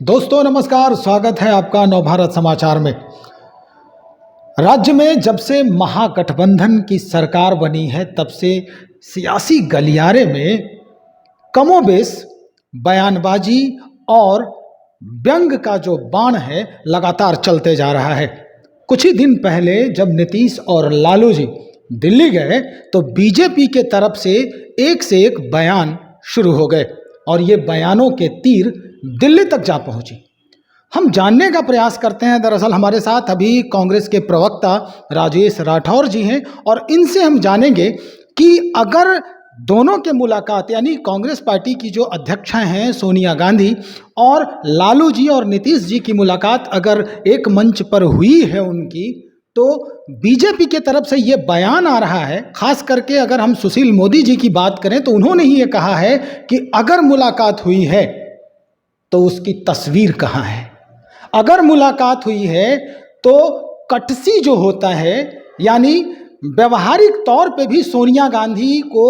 दोस्तों नमस्कार, स्वागत है आपका नवभारत समाचार में। राज्य में जब से महागठबंधन की सरकार बनी है तब से सियासी गलियारे में कमोबेश बयानबाजी और व्यंग का जो बाण है लगातार चलते जा रहा है। कुछ ही दिन पहले जब नीतीश और लालू जी दिल्ली गए तो बीजेपी के तरफ से एक बयान शुरू हो गए और ये बयानों के तीर दिल्ली तक जा पहुंची। हम जानने का प्रयास करते हैं। दरअसल हमारे साथ अभी कांग्रेस के प्रवक्ता राजेश राठौर जी हैं और इनसे हम जानेंगे कि अगर दोनों के मुलाकात यानी कांग्रेस पार्टी की जो अध्यक्षा हैं सोनिया गांधी और लालू जी और नीतीश जी की मुलाकात अगर एक मंच पर हुई है उनकी, तो बीजेपी के तरफ से ये बयान आ रहा है। खास करके अगर हम सुशील मोदी जी की बात करें तो उन्होंने ही ये कहा है कि अगर मुलाकात हुई है तो उसकी तस्वीर कहाँ है। अगर मुलाकात हुई है तो कटसी जो होता है यानी व्यवहारिक तौर पे भी सोनिया गांधी को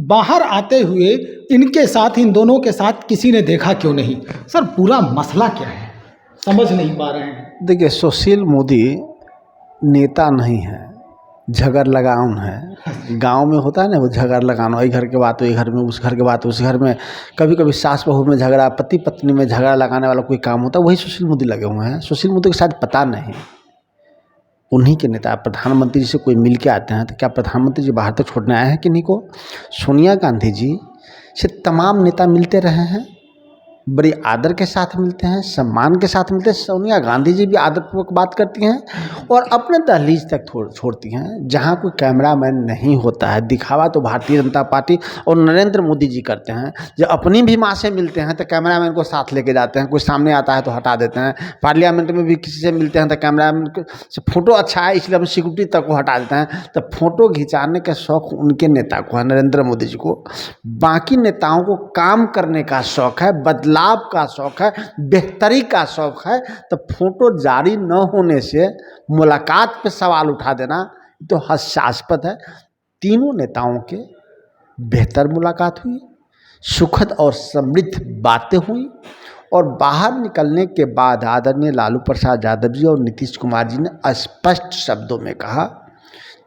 बाहर आते हुए इनके साथ, इन दोनों के साथ किसी ने देखा क्यों नहीं। सर, पूरा मसला क्या है, समझ नहीं पा रहे हैं। देखिए, सुशील मोदी नेता नहीं है, झगड़ लगाउन है। गांव में होता है ना, वो झगड़ लगाना, वही घर के बात वही घर में, उस घर के बात उस घर में, कभी कभी सास बहू में झगड़ा, पति पत्नी में झगड़ा लगाने वाला कोई काम होता है, वही सुशील मोदी लगे हुए हैं। सुशील मोदी को शायद पता नहीं, उन्हीं के नेता। प्रधानमंत्री जी से कोई मिल के आते हैं तो क्या प्रधानमंत्री जी बाहर तक छोड़ने आए हैं किन्हीं को? सोनिया गांधी जी से तमाम नेता मिलते रहे हैं, बड़ी आदर के साथ मिलते हैं, सम्मान के साथ मिलते हैं। सोनिया गांधी जी भी आदरपूर्वक बात करती हैं और अपने दहलीज तक छोड़ती हैं जहां कोई कैमरामैन नहीं होता है। दिखावा तो भारतीय जनता पार्टी और नरेंद्र मोदी जी करते हैं। जब अपनी भी माँ से मिलते हैं तो कैमरामैन को साथ लेके जाते हैं, कोई सामने आता है तो हटा देते हैं। पार्लियामेंट में भी किसी से मिलते हैं तो कैमरामैन से फोटो अच्छा है इसलिए हम सिक्योरिटी तक को हटा देते हैं। तो फोटो खिंचाने का शौक उनके नेता को है, नरेंद्र मोदी जी को। बाकी नेताओं को काम करने का शौक है, बदलाव का शौक है, बेहतरी का शौक है। तो फोटो जारी न होने से मुलाकात पे सवाल उठा देना तो हास्यास्पद है। तीनों नेताओं के बेहतर मुलाकात हुई, सुखद और समृद्ध बातें हुई और बाहर निकलने के बाद आदरणीय लालू प्रसाद यादव जी और नीतीश कुमार जी ने स्पष्ट शब्दों में कहा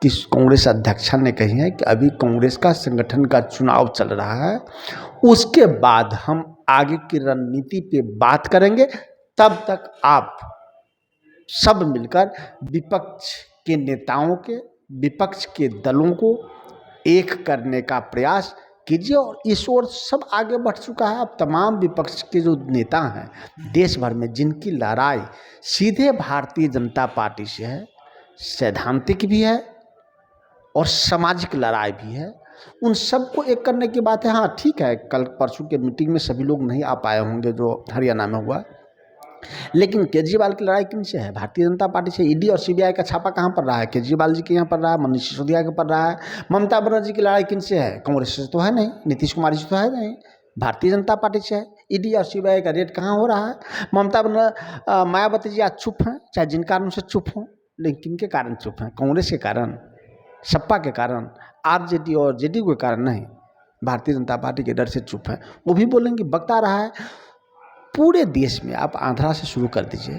कि कांग्रेस अध्यक्षा ने कही है कि अभी कांग्रेस का संगठन का चुनाव चल रहा है, उसके बाद हम आगे की रणनीति पे बात करेंगे। तब तक आप सब मिलकर विपक्ष के नेताओं के, विपक्ष के दलों को एक करने का प्रयास कीजिए। और इस ओर सब आगे बढ़ चुका है। अब तमाम विपक्ष के जो नेता हैं देश भर में, जिनकी लड़ाई सीधे भारतीय जनता पार्टी से है, सैद्धांतिक भी है और सामाजिक लड़ाई भी है, उन सबको एक करने की बात है। हाँ ठीक है, कल परसों के मीटिंग में सभी लोग नहीं आ पाए होंगे जो हरियाणा में हुआ, लेकिन केजरीवाल की लड़ाई किन से है? भारतीय जनता पार्टी से। ईडी और सीबीआई का छापा कहाँ पड़ रहा है? केजरीवाल जी के यहाँ पड़ रहा है, मनीष सिसोदिया के पड़ रहा है। ममता बनर्जी की लड़ाई किन से है? कांग्रेस से तो है नहीं, नीतीश कुमार जी तो है नहीं, भारतीय जनता पार्टी से है। ईडी और सीबीआई का रेट कहाँ हो रहा है? मायावती जी आज चुप हैं, चाहे जिन कारणों से चुप हों, लेकिन किन के कारण चुप हैं? कांग्रेस के कारण, सपा के कारण, आरजेडी और जेडीयू के कारण नहीं, भारतीय जनता पार्टी के डर से चुप है। वो भी बोलेंगे, वक्त आ रहा है। पूरे देश में आप आंध्रा से शुरू कर दीजिए,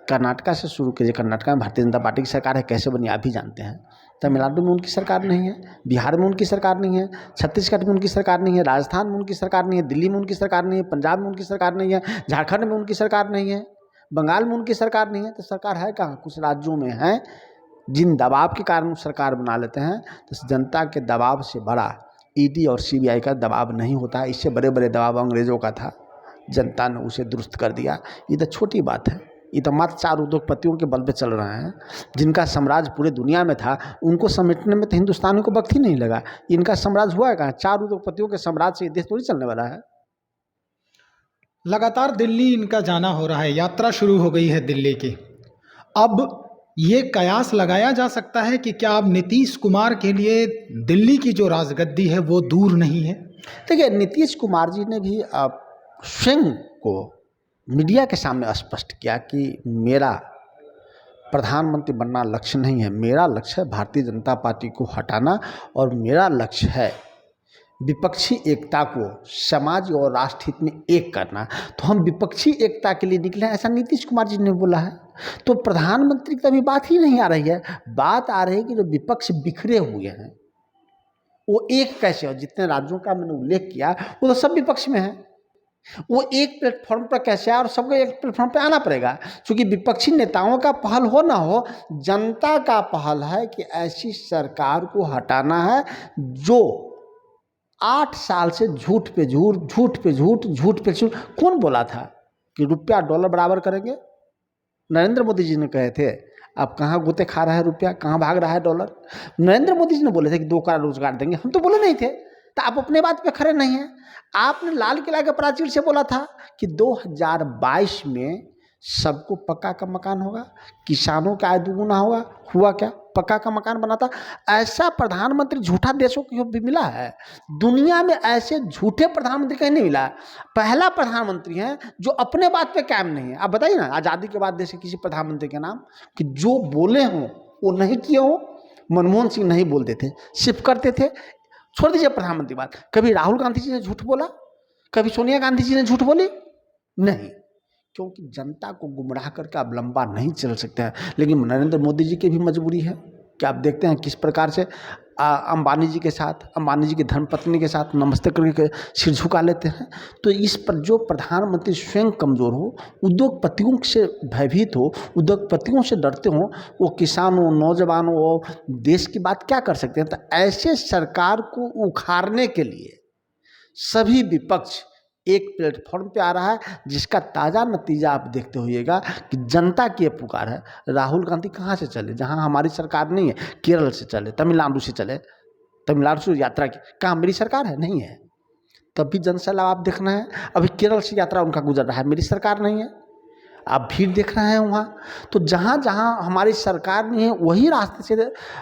कर्नाटका से शुरू कीजिए। कर्नाटका में भारतीय जनता पार्टी की सरकार है, कैसे बनी आप भी जानते हैं। तमिलनाडु में उनकी सरकार नहीं है, बिहार में उनकी सरकार नहीं है, छत्तीसगढ़ में उनकी सरकार नहीं है, राजस्थान में उनकी सरकार नहीं है, दिल्ली में उनकी सरकार नहीं है, पंजाब में उनकी सरकार नहीं है, झारखंड में उनकी सरकार नहीं है, बंगाल में उनकी सरकार नहीं है। तो सरकार है कहाँ? कुछ राज्यों में है, जिन दबाव के कारण सरकार बना लेते हैं। तो जनता के दबाव से बड़ा ईडी और सीबीआई का दबाव नहीं होता है। इससे बड़े बड़े दबाव अंग्रेज़ों का था, जनता ने उसे दुरुस्त कर दिया। ये तो छोटी बात है, ये तो मात्र 4 उद्योगपतियों के बल पे चल रहे हैं, जिनका साम्राज्य पूरे दुनिया में था। उनको समेटने में तो हिंदुस्तानियों को वक्त ही नहीं लगा। इनका साम्राज्य हुआ है कहाँ? 4 उद्योगपतियों के साम्राज्य से ये देश थोड़ी चलने वाला है। लगातार दिल्ली इनका जाना हो रहा है, यात्रा शुरू हो गई है दिल्ली की। अब ये कयास लगाया जा सकता है कि क्या अब नीतीश कुमार के लिए दिल्ली की जो राजगद्दी है वो दूर नहीं है? देखिए, नीतीश कुमार जी ने भी स्वयं को मीडिया के सामने स्पष्ट किया कि मेरा प्रधानमंत्री बनना लक्ष्य नहीं है, मेरा लक्ष्य है भारतीय जनता पार्टी को हटाना और मेरा लक्ष्य है विपक्षी एकता को समाज और राष्ट्र हित में एक करना, तो हम विपक्षी एकता के लिए निकले हैं, ऐसा नीतीश कुमार जी ने बोला है। तो प्रधानमंत्री की तो अभी बात ही नहीं आ रही है, बात आ रही है कि जो विपक्ष बिखरे हुए हैं वो एक कैसे हो। जितने राज्यों का मैंने उल्लेख किया वो तो सब विपक्ष में है, वो एक प्लेटफॉर्म पर कैसे आए, और सबको एक प्लेटफॉर्म पर आना पड़ेगा। क्योंकि विपक्षी नेताओं का पहल हो ना हो, जनता का पहल है कि ऐसी सरकार को हटाना है जो 8 साल से झूठ पे झूठ, झूठ पे झूठ, झूठ पे झूठ। कौन बोला था कि रुपया डॉलर बराबर करेंगे? नरेंद्र मोदी जी ने कहे थे। अब कहाँ गोते खा रहा है रुपया, कहाँ भाग रहा है डॉलर? नरेंद्र मोदी जी ने बोले थे कि 2 करोड़ रोजगार देंगे, हम तो बोले नहीं थे। तो आप अपने बात पे खड़े नहीं हैं। आपने लाल किला के प्राचीर से बोला था कि 2022 में सबको पक्का का मकान होगा, किसानों का आय दुगुना होगा। हुआ क्या? पक्का का मकान बना था। ऐसा प्रधानमंत्री झूठा देशों को भी मिला है, दुनिया में ऐसे झूठे प्रधानमंत्री कहीं नहीं मिला। पहला प्रधानमंत्री है जो अपने बात पे कायम नहीं है। आप बताइए ना, आज़ादी के बाद देश के किसी प्रधानमंत्री के नाम कि जो बोले हों वो नहीं किए हों। मनमोहन सिंह नहीं बोलते थे, सिर्फ करते थे। छोड़ दीजिए प्रधानमंत्री बात, कभी राहुल गांधी जी ने झूठ बोला? कभी सोनिया गांधी जी ने झूठ बोली? नहीं, क्योंकि जनता को गुमराह करके आप लंबा नहीं चल सकते हैं। लेकिन नरेंद्र मोदी जी की भी मजबूरी है कि आप देखते हैं किस प्रकार से अंबानी जी के साथ, अंबानी जी की धर्मपत्नी के साथ नमस्ते करके सिर झुका लेते हैं। तो इस पर जो प्रधानमंत्री स्वयं कमज़ोर हो, उद्योगपतियों से भयभीत हो, उद्योगपतियों से डरते हो, वो किसानों, नौजवानों और देश की बात क्या कर सकते हैं? तो ऐसे सरकार को उखाड़ने के लिए सभी विपक्ष एक प्लेटफॉर्म पे आ रहा है, जिसका ताज़ा नतीजा आप देखते होइएगा कि जनता की ये पुकार है। राहुल गांधी कहाँ से चले? जहाँ हमारी सरकार नहीं है, केरल से चले, तमिलनाडु से चले, तमिलनाडु से यात्रा की। कहाँ मेरी सरकार है? नहीं है। तब भी जनसैलाब आप देखना है। अभी केरल से यात्रा उनका गुजर रहा है, मेरी सरकार नहीं है। आप भीड़ देख रहे हैं वहाँ। तो जहाँ जहाँ हमारी सरकार नहीं है वही रास्ते से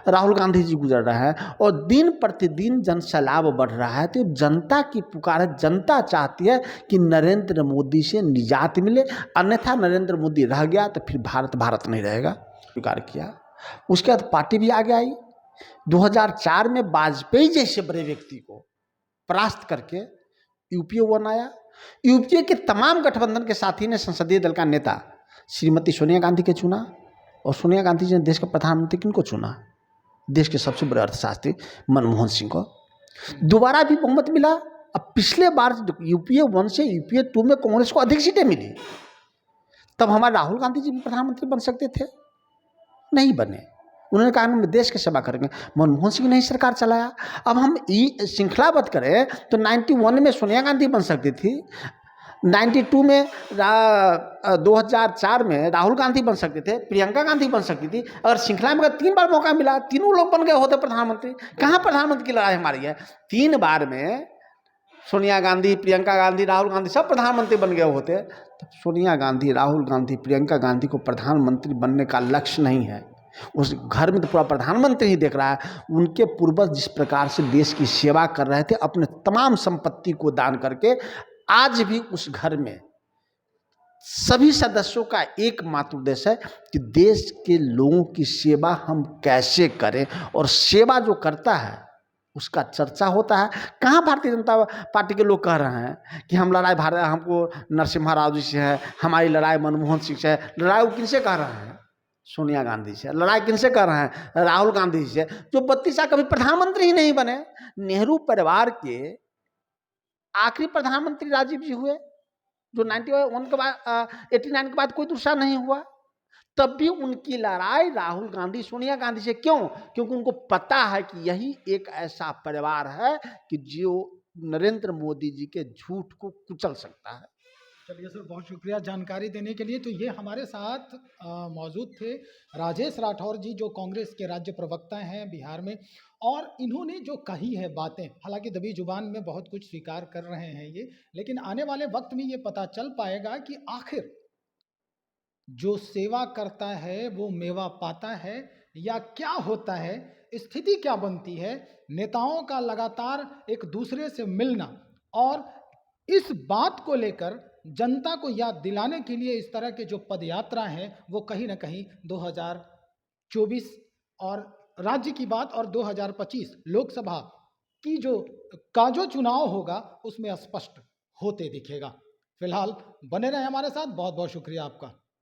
राहुल गांधी जी गुजर रहे हैं, और दिन प्रतिदिन जनसैलाब बढ़ रहा है। तो जनता की पुकार है, जनता चाहती है कि नरेंद्र मोदी से निजात मिले, अन्यथा नरेंद्र मोदी रह गया तो फिर भारत भारत नहीं रहेगा। स्वीकार किया। उसके बाद पार्टी भी आगे आई। 2004 में वाजपेयी जैसे बड़े व्यक्ति को परास्त करके यूपीए बनाया। यूपीए के तमाम गठबंधन के साथी ने संसदीय दल का नेता श्रीमती सोनिया गांधी के चुना, और सोनिया गांधी जी ने देश का प्रधानमंत्री किनको चुना? देश के सबसे बड़े अर्थशास्त्री मनमोहन सिंह को। दोबारा भी बहुमत मिला। अब पिछले बार यूपीए 1 से यूपीए 2 में कांग्रेस को अधिक सीटें मिली। तब हमारे राहुल गांधी जी भी प्रधानमंत्री बन सकते थे, नहीं बने। उन्होंने कहा हम देश की सेवा करेंगे। मनमोहन सिंह ने ही सरकार चलाया। अब हम श्रृंखलाबद्ध करें तो 91 में सोनिया गांधी बन सकती थी, 92 में 2004 में राहुल गांधी बन सकते थे, प्रियंका गांधी बन सकती थी। अगर श्रृंखला में 3 बार मौका मिला, तीनों लोग बन गए होते प्रधानमंत्री। कहाँ प्रधानमंत्री की लड़ाई हमारी है? 3 बार में सोनिया गांधी, प्रियंका गांधी, राहुल गांधी सब प्रधानमंत्री बन गए होते। तो सोनिया गांधी, राहुल गांधी, प्रियंका गांधी को प्रधानमंत्री बनने का लक्ष्य नहीं है। उस घर में तो पूरा प्रधानमंत्री ही देख रहा है। उनके पूर्वज जिस प्रकार से देश की सेवा कर रहे थे, अपने तमाम संपत्ति को दान करके, आज भी उस घर में सभी सदस्यों का एकमात्र उद्देश्य है कि देश के लोगों की सेवा हम कैसे करें, और सेवा जो करता है उसका चर्चा होता है। कहाँ भारतीय जनता पार्टी के लोग कह रहे हैं कि हम लड़ाई हमको नरसिम्हा राव जी से है, हमारी लड़ाई मनमोहन सिंह से है। लड़ाई वो किनसे कह रहे हैं? सोनिया गांधी से। लड़ाई किनसे कर रहे हैं? राहुल गांधी से, जो 32 साल कभी प्रधानमंत्री ही नहीं बने। नेहरू परिवार के आखिरी प्रधानमंत्री राजीव जी हुए, जो 91 के बाद 89 के बाद कोई दूसरा नहीं हुआ। तब भी उनकी लड़ाई राहुल गांधी, सोनिया गांधी से। क्यों? क्योंकि उनको पता है कि यही एक ऐसा परिवार है कि जो नरेंद्र मोदी जी के झूठ को कुचल सकता है। चलिए सर, बहुत शुक्रिया जानकारी देने के लिए। तो ये हमारे साथ मौजूद थे राजेश राठौर जी, जो कांग्रेस के राज्य प्रवक्ता हैं बिहार में, और इन्होंने जो कही है बातें, हालांकि दबी जुबान में बहुत कुछ स्वीकार कर रहे हैं ये, लेकिन आने वाले वक्त में ये पता चल पाएगा कि आखिर जो सेवा करता है वो मेवा पाता है या क्या होता है, स्थिति क्या बनती है। नेताओं का लगातार एक दूसरे से मिलना और इस बात को लेकर जनता को याद दिलाने के लिए इस तरह के जो पदयात्रा हैं वो कहीं ना कहीं 2024 और राज्य की बात और 2025 लोकसभा की जो चुनाव होगा उसमें स्पष्ट होते दिखेगा। फिलहाल बने रहे हमारे साथ, बहुत बहुत शुक्रिया आपका।